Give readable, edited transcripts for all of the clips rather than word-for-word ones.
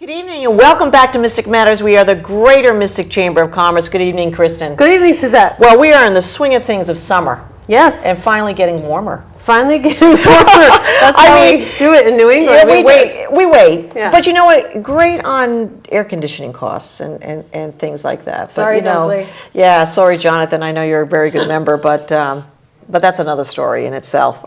Good evening and welcome back to Mystic Matters. We are the Greater Mystic Chamber of Commerce. Good evening, Kristin. Good evening, Susette. Well, we are in the swing of things of summer. Yes. And finally getting warmer. Finally getting warmer. That's how we do it in New England. Yeah, we wait. Yeah. But you know what? Great on air conditioning costs and things like that. Sorry, but, Dunkley. Yeah, sorry, Jonathan. I know you're a very good member, but that's another story in itself.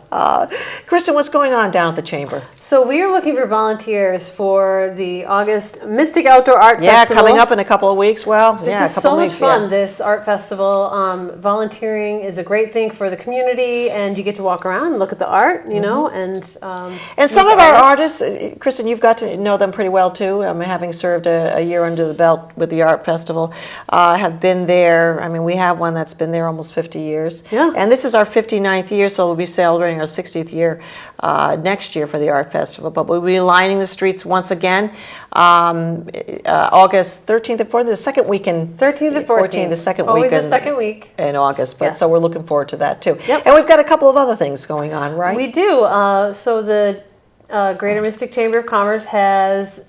Kristin, what's going on down at the Chamber? So we are looking for volunteers for the August Mystic Outdoor Art Festival. Yeah, coming up in a couple of weeks. Well, this is so much fun, this art festival. Volunteering is a great thing for the community, and you get to walk around and look at the art, you know, and some of our artists, Kristin, you've got to know them pretty well too. Having served a year under the belt with the art festival, have been there. I mean, we have one that's been there almost 50 years. Yeah. And this is our 59th year, so we'll be celebrating our 60th year next year for the art festival. But we'll be lining the streets once again, August 13th and 14th, the second weekend. 13th and 14th. The second Always weekend. the second week. In August, but Yes. so we're looking forward to that too. Yep. And we've got a couple of other things going on, right? We do. So the Greater Mystic Chamber of Commerce has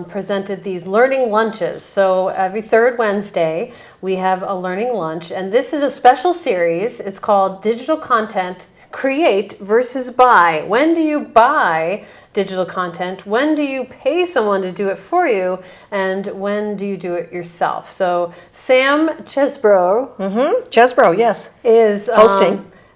presented these learning lunches. So every third Wednesday, we have a learning lunch. And this is a special series. It's called Digital Content Create versus Buy. When do you buy digital content? When do you pay someone to do it for you? And when do you do it yourself? So Sam Chesbrough Chesbrough, yes. is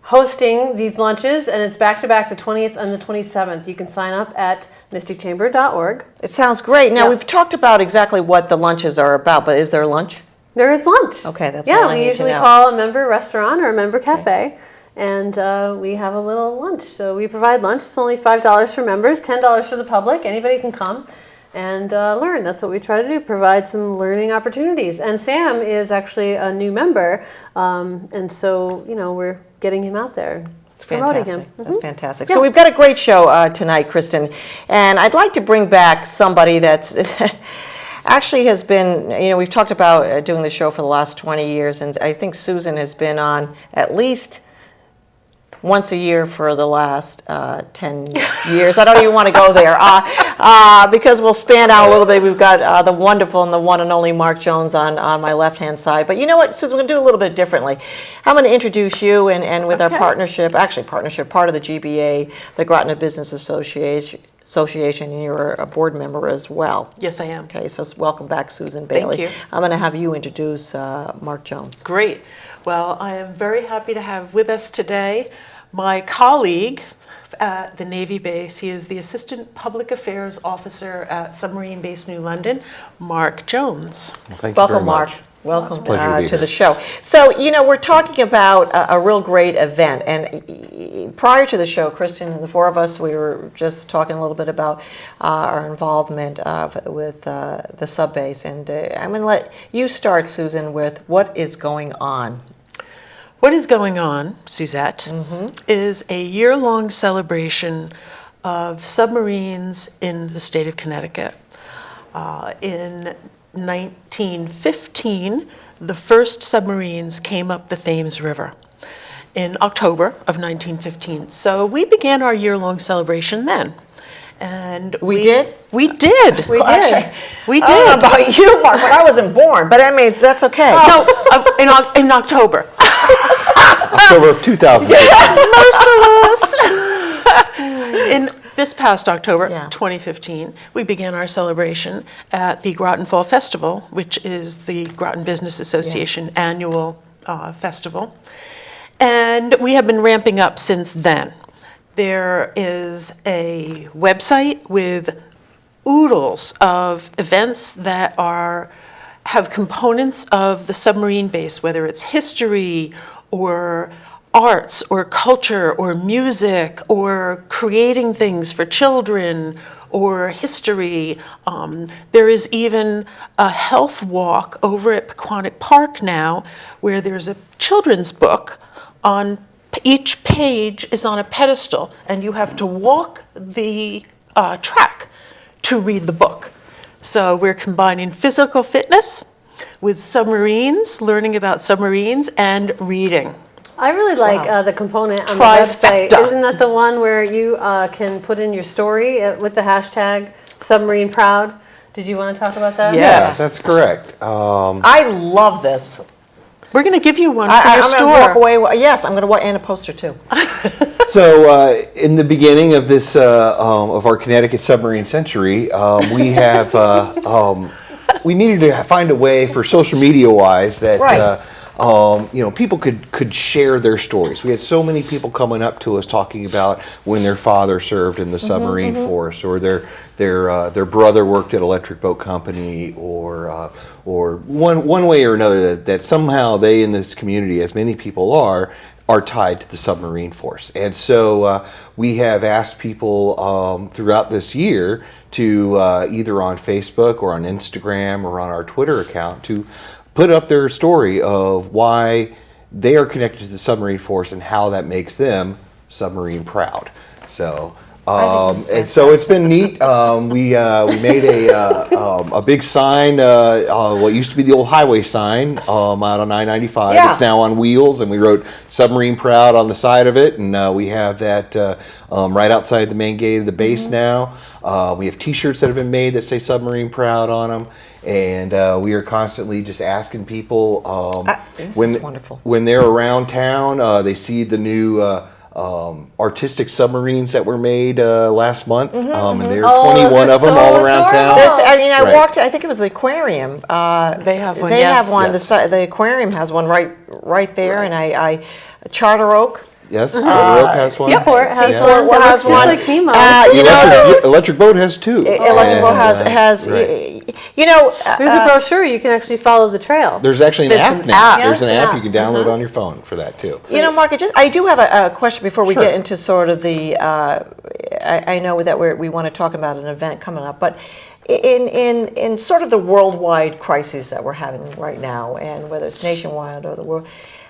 Hosting. these lunches, and it's back-to-back the 20th and the 27th. You can sign up at mysticchamber.org. It sounds great. Now, Yeah. we've talked about exactly what the lunches are about, but is there lunch? There is lunch. Okay, that's all Yeah, I need we to usually know. call a member restaurant or a member cafe, and we have a little lunch. So we provide lunch. It's only $5 for members, $10 for the public. Anybody can come and learn. That's what we try to do, provide some learning opportunities. And Sam is actually a new member, and so, you know, we're getting him out there. It's promoting fantastic. him. That's fantastic. Yeah. So we've got a great show tonight, Kristin, and I'd like to bring back somebody that's actually has been, you know, we've talked about doing the show for the last 20 years, and I think Susan has been on at least once a year for the last 10 years. I don't even want to go there because we'll span out a little bit. We've got the wonderful and the one and only Mark Jones on my left-hand side. But you know what, Susan, we're going to do a little bit differently. I'm going to introduce you and with our partnership, part of the GBA, the Groton Business Association, and you're a board member as well. Yes, I am. Okay, so welcome back, Susan Bailey. Thank you. I'm going to have you introduce Mark Jones. Great. Well, I am very happy to have with us today my colleague at the Navy base. He is the Assistant Public Affairs Officer at Submarine Base New London, Mark Jones. Thank you very Welcome, Mark. much. Welcome Pleasure to be to here. the show. So, you know, we're talking about a real great event. And prior to the show, Kristin and the four of us, we were just talking a little bit about our involvement with the sub base. And I'm going to let you start, Susan, with what is going on. What is going on, Susette, is a year-long celebration of submarines in the state of Connecticut. In 1915, the first submarines came up the Thames River in October of 1915. So we began our year-long celebration then. And We did? We did. We did. Actually, We I don't know did. about you, Mark, but I wasn't born. But I mean, that's okay. No, in October. October of 2008. Merciless. In this past October, Yeah. 2015, we began our celebration at the Groton Fall Festival, which is the Groton Business Association annual festival. And we have been ramping up since then. There is a website with oodles of events that have components of the submarine base, whether it's history or arts or culture or music or creating things for children or history. There is even a health walk over at Pequannock Park now where there's a children's book on each page is on a pedestal, and you have to walk the track to read the book. So we're combining physical fitness with submarines, learning about submarines, and reading. I really like the component on the Trifecta. website. Isn't that the one where you can put in your story with the hashtag Submarine Proud Did you want to talk about that? Yes. That's correct. I love this. We're going to give you one for I'm your going to store. walk away. Yes, I'm going to walk and a poster too. So, in the beginning of this, of our Connecticut Submarine Century, we have, we needed to find a way for social media-wise that, Right. People could share their stories. We had so many people coming up to us talking about when their father served in the Submarine Force, or their brother worked at Electric Boat Company, or one way or another that somehow they in this community, as many people are tied to the Submarine Force. And so we have asked people throughout this year to either on Facebook or on Instagram or on our Twitter account to put up their story of why they are connected to the Submarine Force and how that makes them submarine proud. So. And so it's been neat. We made a big sign, what used to be the old highway sign out on I-95. Yeah. It's now on wheels, and we wrote "Submarine Proud" on the side of it, and we have that right outside the main gate of the base now. We have T-shirts that have been made that say "Submarine Proud" on them, and we are constantly just asking people This when is wonderful. when they're around town, they see the new. Artistic submarines that were made last month, and there are 21 they're of them so all around town. adorable. I Right. walked. I think it was the aquarium. They have one, They yes. have one. Yes. The aquarium has one right there, and I Charter Oak. Yes, Charter Oak has one. Seaport has Yeah. one that has looks just one. like Nemo. Electric Boat has two. Electrical And, has right. There's a brochure you can actually follow the trail. There's actually an There's app an now. app. There's an Yes, app an you can app. download on your phone for that too. Mark, I do have a question before we Sure. get into sort of the. I know that we want to talk about an event coming up, but in sort of the worldwide crises that we're having right now, and whether it's nationwide or the world,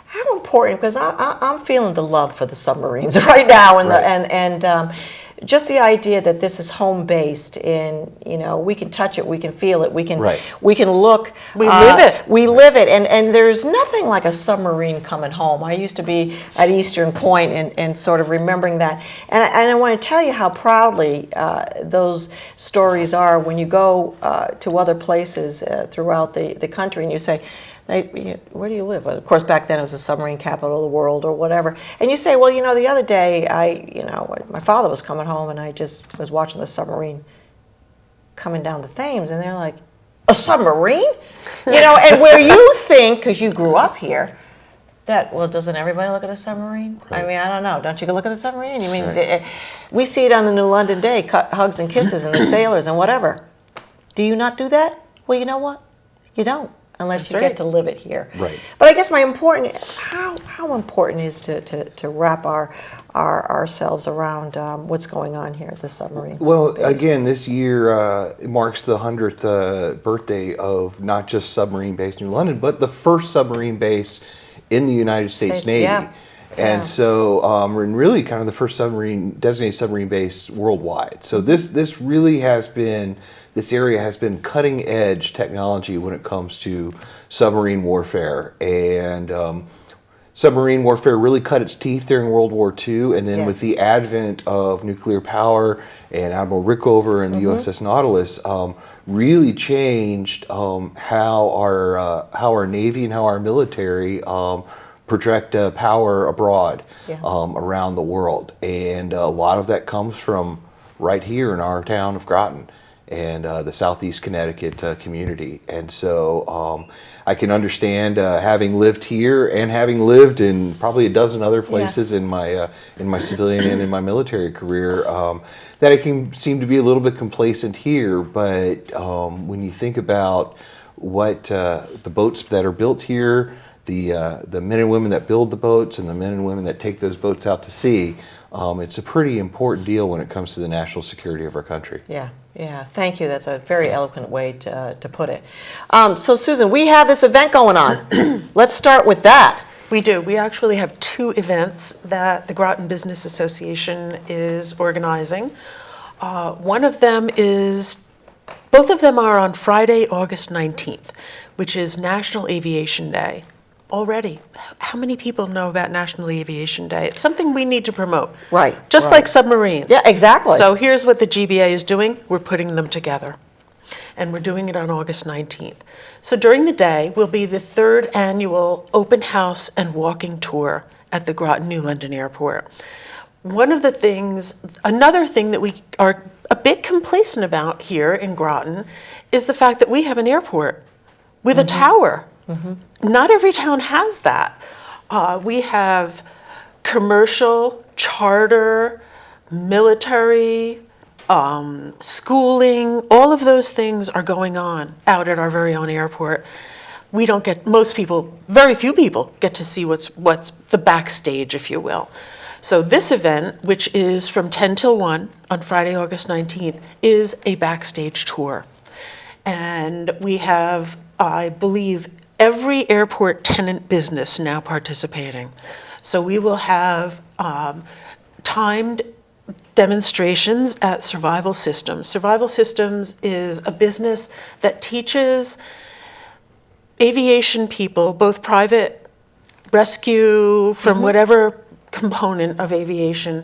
how important? Because I'm feeling the love for the submarines right now, and Right. just the idea that this is home based, in we can touch it, we can feel it, we can Right. look, We live it. we live it, and there's nothing like a submarine coming home. I used to be at Eastern Point and sort of remembering that, and I want to tell you how proudly those stories are when you go to other places throughout the country, and you say, where do you live? Well, of course, back then it was the submarine capital of the world or whatever. And you say, well, the other day my father was coming home and I just was watching the submarine coming down the Thames, and they're like, a submarine? And where you think, because you grew up here, that, well, doesn't everybody look at a submarine? Right. I mean, I don't know. Don't you look at a submarine? You mean, we see it on the New London Day, hugs and kisses and the sailors and whatever. Do you not do that? Well, you know what? You don't. Unless That's you right. get to live it here. Right. But I guess how important is to wrap ourselves around what's going on here at the submarine? Well, again, this year marks the 100th birthday of not just submarine base New London, but the first submarine base in the United States Navy. Yeah. And Yeah. so we're really kind of the first designated submarine base worldwide. So this really has been, this area has been cutting edge technology when it comes to submarine warfare. And submarine warfare really cut its teeth during World War II. And then with Yes. the advent of nuclear power and Admiral Rickover and the USS Nautilus, really changed how our Navy and how our military project power abroad Yeah. around the world. And a lot of that comes from right here in our town of Groton and the Southeast Connecticut community. And so I can understand having lived here and having lived in probably a dozen other places in my civilian and in my military career, that I can seem to be a little bit complacent here. But when you think about what the boats that are built here, the men and women that build the boats and the men and women that take those boats out to sea, it's a pretty important deal when it comes to the national security of our country. Yeah, thank you. That's a very eloquent way to put it. So, Susan, we have this event going on. Let's start with that. We do. We actually have two events that the Groton Business Association is organizing. One of them is, both of them are on Friday, August 19th, which is National Aviation Day. Already, how many people know about National Aviation Day? It's something we need to promote. Right, Just right. like submarines. Yeah, exactly. So here's what the GBA is doing. We're putting them together. and we're doing it on August 19th. So during the day will be the 3rd annual open house and walking tour at the Groton New London Airport. Another thing that we are a bit complacent about here in Groton is the fact that we have an airport with a tower. Not every town has that. We have commercial, charter, military, schooling, all of those things are going on out at our very own airport. We don't get, very few people get to see what's the backstage, if you will. So this event, which is from 10 till 1 on Friday, August 19th, is a backstage tour. And we have, I believe, every airport tenant business now participating. So we will have timed demonstrations at Survival Systems. Survival Systems is a business that teaches aviation people, both private rescue from whatever component of aviation,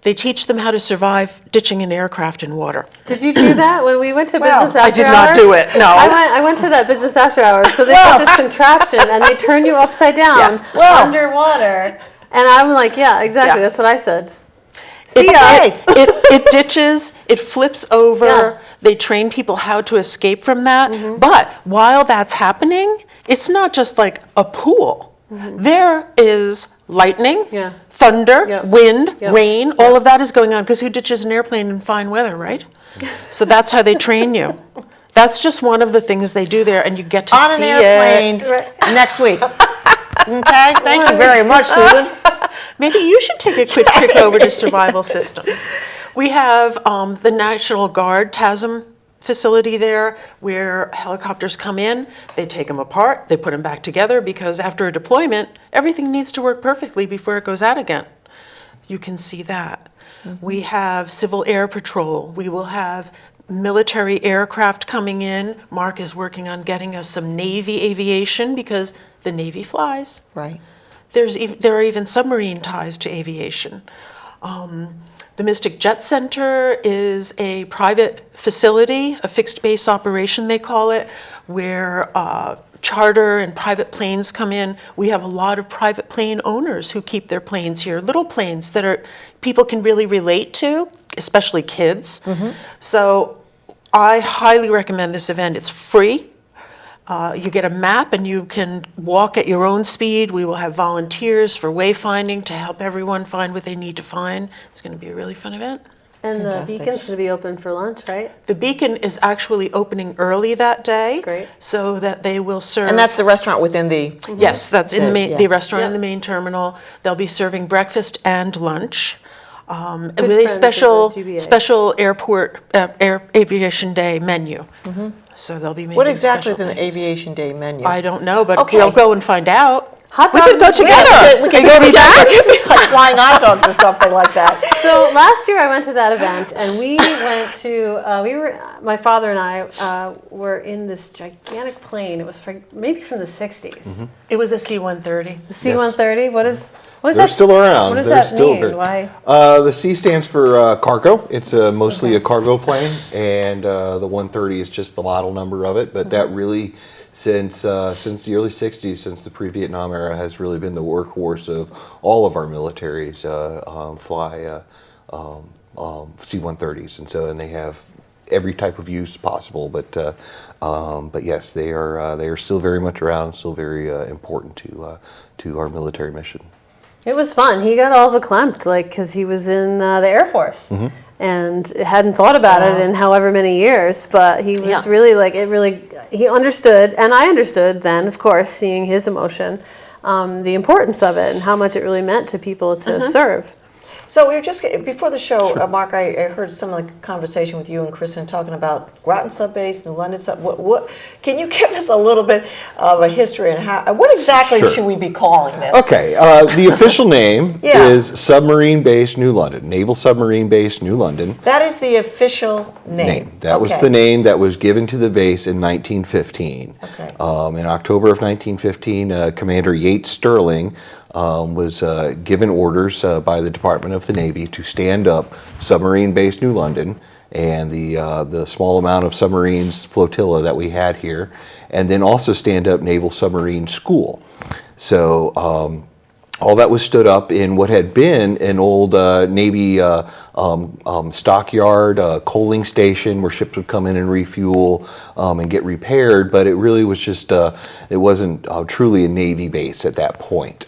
they teach them how to survive ditching an aircraft in water. Did you do that when we went to business after hours? I did not do it, no. I went to that business after hours. So they got this contraption and they turn you upside down underwater. And I'm like, yeah, exactly. That's what I said. It ditches, it flips over. Yeah. They train people how to escape from that. But while that's happening, it's not just like a pool. There is lightning, thunder, wind, rain, all of that is going on, because who ditches an airplane in fine weather, right? So that's how they train you. That's just one of the things they do there, and you get to On see an airplane next week. Okay, thank you very much, Susan. Maybe you should take a quick trip over to Survival Systems. We have the National Guard TASM facility there where helicopters come in, they take them apart, they put them back together, because after a deployment, everything needs to work perfectly before it goes out again. You can see that. We have Civil Air Patrol. We will have military aircraft coming in. Mark is working on getting us some Navy aviation because the Navy flies. Right. There are even submarine ties to aviation. The Mystic Jet Center is a private facility, a fixed base operation they call it, where charter and private planes come in. We have a lot of private plane owners who keep their planes here, little planes that people can really relate to, especially kids. So I highly recommend this event. It's free. You get a map and you can walk at your own speed. We will have volunteers for wayfinding to help everyone find what they need to find. It's going to be a really fun event. And the beacon's going to be open for lunch, right? The beacon is actually opening early that day. Great. So that they will serve. And that's the restaurant within the... Yes, that's in the restaurant in Yep. the main terminal. They'll be serving breakfast and lunch. With a friends of the GBA. special airport aviation day menu. So they'll be making What exactly is special an things. Aviation Day menu? I don't know, but Okay. we'll go and find out. Hot We dogs could go is great. together. We could be back. Like flying hot dogs or something like that. So last year I went to that event and we went to, my father and I were in this gigantic plane. It was maybe from the 60s. It was a C-130. The C-130, what is They're that? still around. What does They're that still mean? very- Why? The C stands for cargo. It's mostly a cargo plane, and the 130 is just the model number of it. But that really, since the early 60s, since the pre-Vietnam era, has really been the workhorse of all of our militaries fly C-130s, and they have every type of use possible. But yes, they are still very much around, still very important to our military mission. It was fun. He got all verklempt, because he was in the Air Force and hadn't thought about it in however many years. But he was really, he understood, and I understood then, of course, seeing his emotion, the importance of it and how much it really meant to people to serve. So we were just, before the show, Mark, I heard some of the conversation with you and Kristin talking about Groton Sub Base and London Sub. What can you give us a little bit of a history and what exactly Sure. should we be calling this? Okay, the official name Yeah. is Submarine Base New London, Naval Submarine Base New London. That is the official name. That was Okay. the name that was given to the base in 1915. Okay. In October of 1915, Commander Yates Sterling was given orders by the Department of the Navy to stand up Submarine Base New London and the small amount of submarines flotilla that we had here, and then also stand up Naval Submarine School. So all that was stood up in what had been an old Navy stockyard, coaling station where ships would come in and refuel and get repaired, but it really was just, it wasn't truly a Navy base at that point.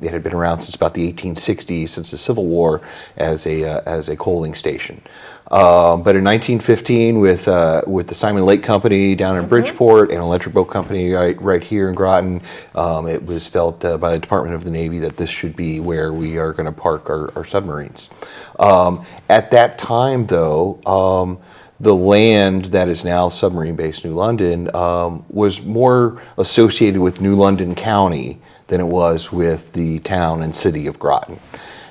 It had been around since about the 1860s, since the Civil War, as a coaling station. But in 1915, with the Simon Lake Company down in Bridgeport and Electric Boat Company right here in Groton, it was felt by the Department of the Navy that this should be where we are going to park our submarines. At that time, though, the land that is now Submarine Base New London was more associated with New London County than it was with the town and city of Groton.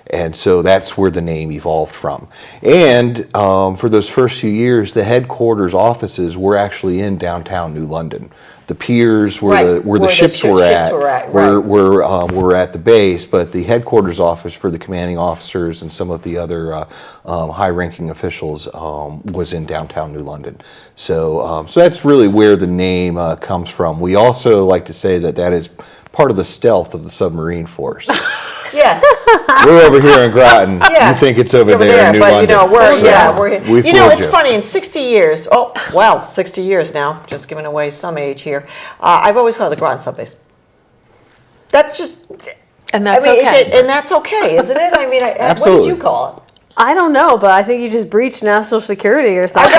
And so that's where the name evolved from. And for those first few years, the headquarters offices were actually in downtown New London. The piers where the ships were at were at the base, but the headquarters office for the commanding officers and some of the other high-ranking officials was in downtown New London. So that's really where the name comes from. We also like to say that is part of the stealth of the Submarine Force. Yes. We're over here in Groton. Yes. You think it's over there in New but, London. We're here. We It's fooled funny, in 60 years, 60 years now, just giving away some age here, I've always called it the Groton Subbase. That's just... And that's okay. And that's okay, isn't it? I mean, Absolutely. What did you call it? I don't know, but I think you just breached national security or something.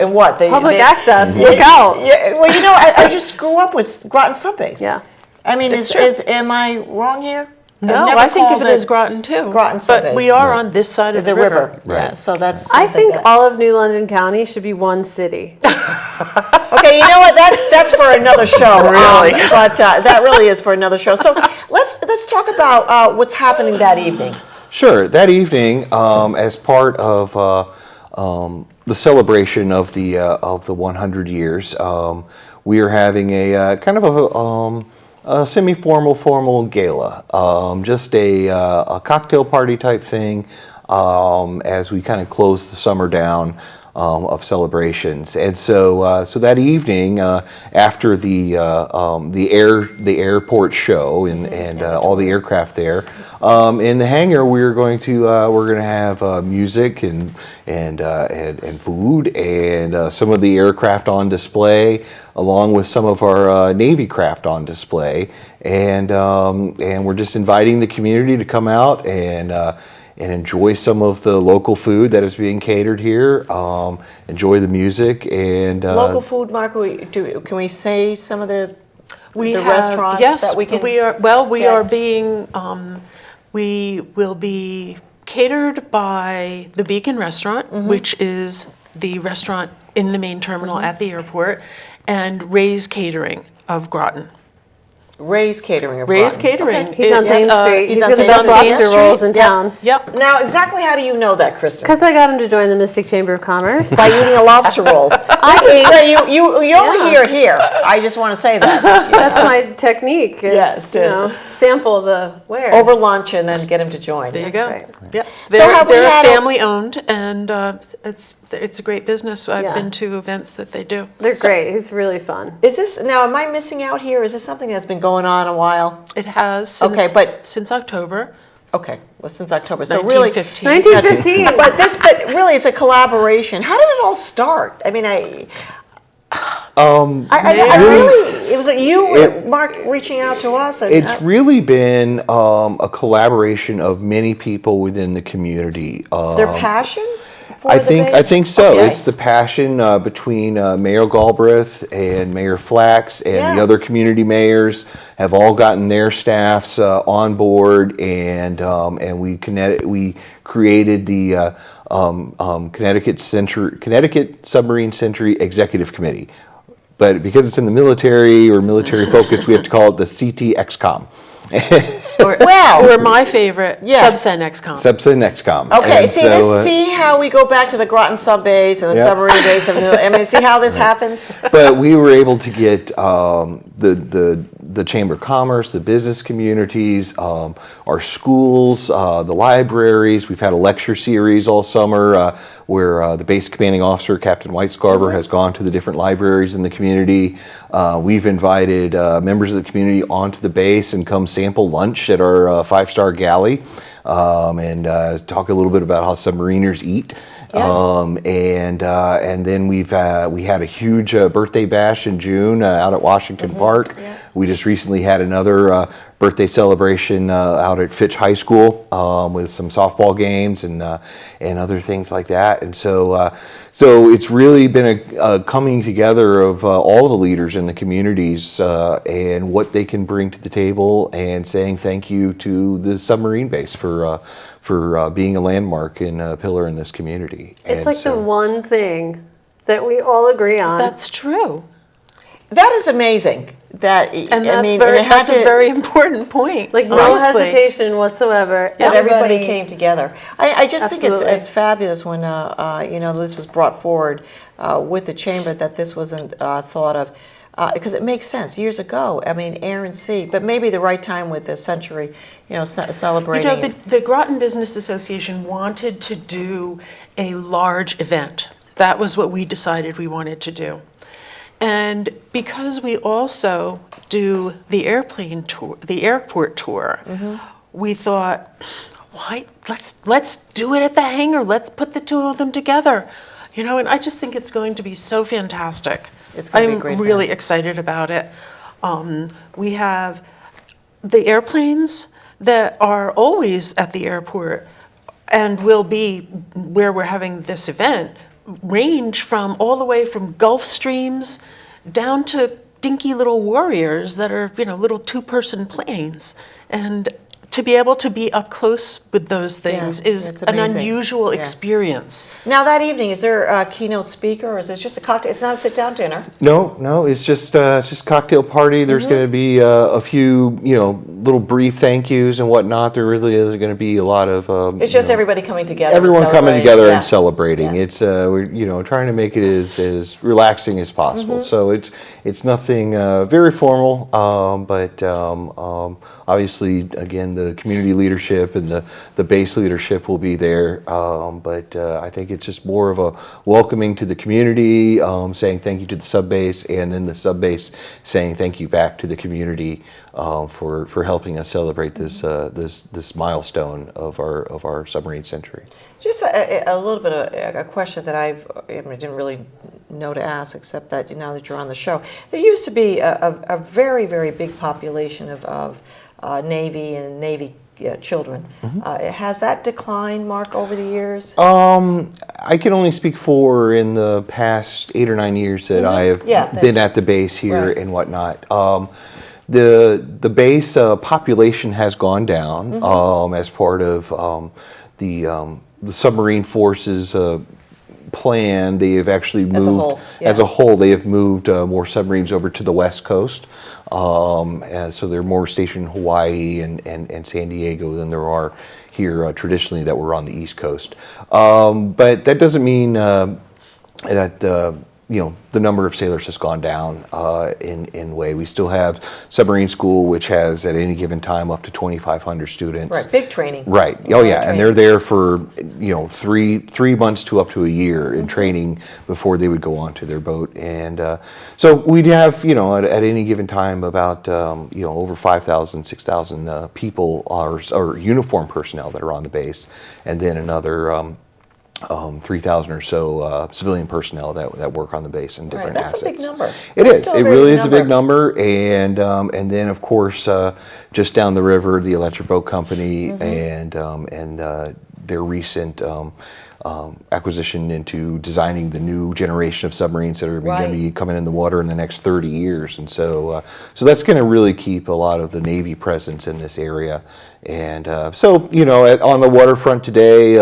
And what? Public access. Look out. Yeah, well, I just grew up with Groton Subbase. Yeah. I mean, That's true. am I wrong here? No, I think of it as Groton too. Groton But Subbase. we are on this side of the river. Yeah, Right. so that's I something think that- all of New London County should be one city. Okay, you know what? That's for another show. Really? But that really is for another show. So let's talk about what's happening that evening. Sure. That evening, as part of the celebration of the 100 years, we are having a kind of a semi-formal, formal gala, just a cocktail party type thing, as we kind of close the summer down of celebrations. And so that evening, after the airport show and all the aircraft there, in the hangar we're going to have music and food and some of the aircraft on display, along with some of our Navy craft on display, and we're just inviting the community to come out and enjoy some of the local food that is being catered here. Enjoy the music and Local food, Mark. Can we say some of the restaurants yes, that we can? we are. Well, we are being. We will be catered by the Beacon Restaurant, which is the restaurant in the main terminal at the airport, and Ray's Catering of Groton. Ray's Catering of Ray's Groton. Catering. Okay. He's on Main Street. He's got the best lobster rolls in town. Yep. Now, exactly how do you know that, Kristin? Because I got him to join the Mystic Chamber of Commerce. By eating a lobster roll. You only hear it here. I just want to say that. That's my technique. Is, Yes, sample the wares. Over lunch and then get him to join. There you go. right. Yep. So They're, have we they're had family owned, and it's a great business. I've Yeah. been to events that they do. They're great. It's really fun. Is this now? Am I missing out here? Is this something that's been going on a while? It has since, Okay, but- since October. Okay, well, since October. So really, 1915. 1915. but really, it's a collaboration. How did it all start? I mean, I really, it was you, Mark, reaching out to us. And, it's really been a collaboration of many people within the community. their passion. For I the think base? so. Okay. It's the passion between Mayor Galbraith and Mayor Flax and Yeah. the other community mayors have all gotten their staffs on board, and we created the Connecticut Submarine Century Executive Committee. But because it's in the military or military focused, we have to call it the CTXCOM. Or my favorite, Yeah. Subsen XCOM. Subset XCOM. Okay, And see how we go back to the Groton sub base and the Yeah. submarine base. I mean, see how this happens. But we were able to get the the Chamber of Commerce, the business communities, our schools, the libraries. We've had a lecture series all summer where the base commanding officer, Captain White Scarver, has gone to the different libraries in the community. We've invited members of the community onto the base and come sample lunch at our five-star galley and talk a little bit about how submariners eat. And then we had a huge birthday bash in June out at Washington Park. Yeah. We just recently had another birthday celebration out at Fitch High School with some softball games and other things like that. And so it's really been a coming together of all the leaders in the communities and what they can bring to the table, and saying thank you to the submarine base for being a landmark and a pillar in this community. It's And like so- the one thing that we all agree on. That's true. That is amazing. That And I that's mean, very, and it had that's to, a very important point. like no honestly. hesitation whatsoever. that everybody came together. I just think Absolutely. it's fabulous when this was brought forward with the chamber, that this wasn't thought of, because it makes sense. Years ago, I mean, air and sea, but maybe the right time with the century, celebrating. You know, the Groton Business Association wanted to do a large event. That was what we decided we wanted to do. And because we also do the airplane tour, the airport tour, we thought, why, let's do it at the hangar. Let's put the two of them together. And I just think it's going to be so fantastic. It's going to be a I'm great really event. excited about it. We have the airplanes that are always at the airport and will be where we're having this event, range from all the way from Gulf Streams down to dinky little Warriors that are, little two-person planes. And to be able to be up close with those things is it's an amazing. unusual Yeah. experience. Now that evening, is there a keynote speaker, or is it just a cocktail? It's not a sit-down dinner. No, it's just cocktail party. There's going to be a few, little brief thank yous and whatnot. There really is going to be a lot of. It's just everybody coming together. and Everyone coming celebrating. together Yeah. and celebrating. Yeah. It's we're trying to make it as relaxing as possible. So it's nothing very formal, but obviously again the community leadership and the base leadership will be there. But I think it's just more of a welcoming to the community, saying thank you to the sub base, and then the sub base saying thank you back to the community for helping us celebrate this milestone of our submarine century. Just a little bit of a question that I didn't really know to ask, except that now that you're on the show, there used to be a very, very big population of Navy and Navy children. Has that declined, Mark, over the years? I can only speak for in the past 8 or 9 years that I have been at the base here Right. and whatnot. The base population has gone down as part of the Submarine Force's plan. They have actually moved, As a whole, yeah. as a whole, they have moved more submarines over to the West Coast. And so they're more stationed in Hawaii and San Diego than there are here traditionally that were on the East Coast. But that doesn't mean that the number of sailors has gone down in way. We still have submarine school, which has at any given time up to 2,500 students. Right, big training. Right. Oh yeah, and they're there for 3 months to up to a year in training before they would go onto their boat. And so we'd have at any given time about over 5,000, 6,000 people or uniformed personnel that are on the base, and then another 3,000 or so civilian personnel that work on the base in different Right, that's assets. a big number. It That's is. still a It very really big is a big number. And then of course just down the river, the Electric Boat Company and their recent acquisition into designing the new generation of submarines that are going to be coming in the water in the next 30 years. And so that's going to really keep a lot of the Navy presence in this area. And so on the waterfront today.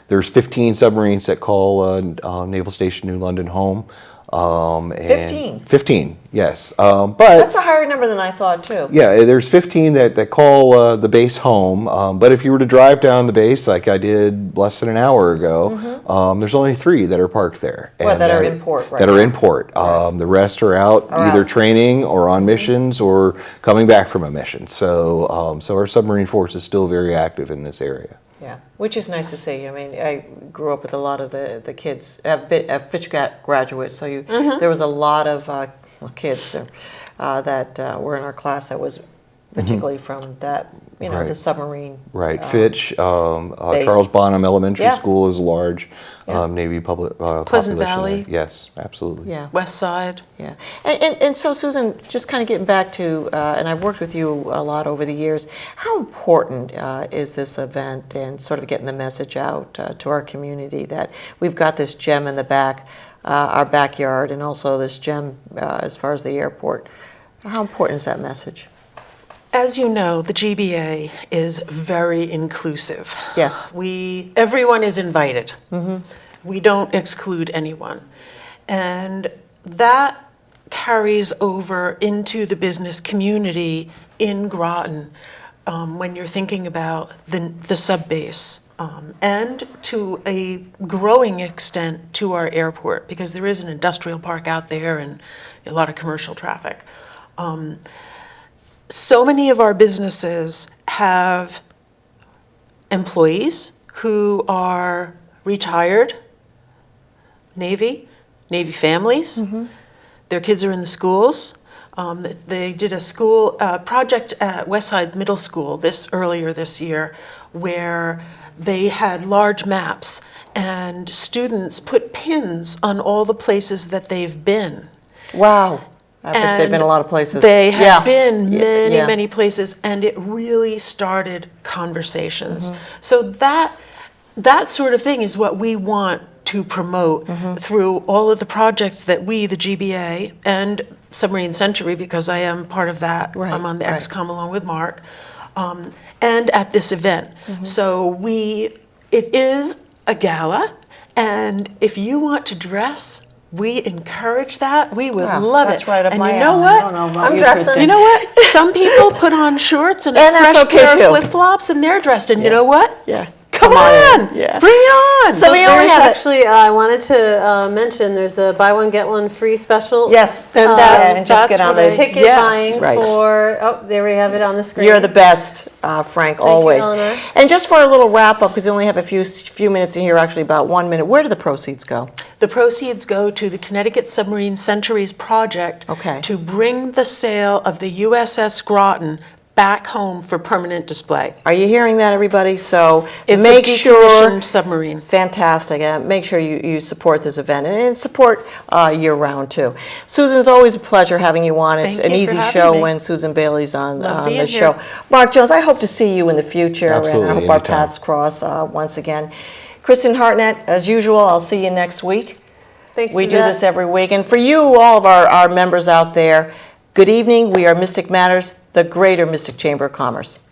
There's 15 submarines that call Naval Station New London home. And 15? 15, yes. But That's a higher number than I thought, too. yeah, there's 15 that call the base home. But if you were to drive down the base, like I did less than an hour ago, there's only 3 that are parked there. Well, And that are in port right That are now. in port. The rest are out either out. training or on missions or coming back from a mission. So, so our submarine force is still very active in this area. Yeah, which is nice to see. I mean, I grew up with a lot of the kids, Fitch graduates, so there was a lot of kids there that were in our class that was particularly from that, the Right. submarine. Right, Fitch, Charles Bonham Elementary Yeah. School is large, Yeah. Navy public Pleasant population there. Valley. Yes, absolutely. Yeah. West Side. Yeah, and so Susan, just kind of getting back to, and I've worked with you a lot over the years, how important is this event and sort of getting the message out to our community that we've got this gem in the back, our backyard, and also this gem as far as the airport? How important is that message? As you know, the GBA is very inclusive. Yes. Everyone is invited. We don't exclude anyone. And that carries over into the business community in Groton when you're thinking about the sub-base. And to a growing extent to our airport, because there is an industrial park out there and a lot of commercial traffic. So many of our businesses have employees who are retired Navy families. Their kids are in the schools. They did a school project at Westside Middle School earlier this year where they had large maps and students put pins on all the places that they've been. Wow. I bet they've been a lot of places. They have Yeah. been many, Yeah. many places, and it really started conversations. So that sort of thing is what we want to promote through all of the projects that we, the GBA, and Submarine Century, because I am part of that. Right, I'm on the right. XCOM along with Mark, and at this event. So it is a gala, and if you want to dress, we encourage that. We would Wow, love that's it. right up and my you know alley. what? I don't know about I'm you, dressing. Kristin. You know what? Some people put on shorts and a And that's fresh okay, pair too. of flip-flops and they're dressed. And you know what? Yeah. Come Come on in. on! Yeah. Bring it on! So we only There's have actually, I wanted to mention, there's a buy one, get one free special. Yes. And and just get on what I- the Ticket yes. buying Right. for, oh, there we have it on the screen. You're the best, Frank, always. Eleanor. And just for a little wrap up, because we only have a few minutes in here, actually about 1 minute. Where do the proceeds go? The proceeds go to the Connecticut Submarine Centuries project Okay. to bring the sale of the USS Groton back home for permanent display. Are you hearing that, everybody? So It's make a sure. decommissioned submarine. Fantastic. Make sure you support this event and support year-round, too. Susan, it's always a pleasure having you on. It's Thank an you for easy having show me. when Susan Bailey's on Love the being show. here. Mark Jones, I hope to see you in the future. Absolutely, And I hope our anytime. paths cross once again. Kristin Hartnett, as usual, I'll see you next week. Thanks, We do Susette. this every week. And for you, all of our members out there, good evening. We are Mystic Matters, the Greater Mystic Chamber of Commerce.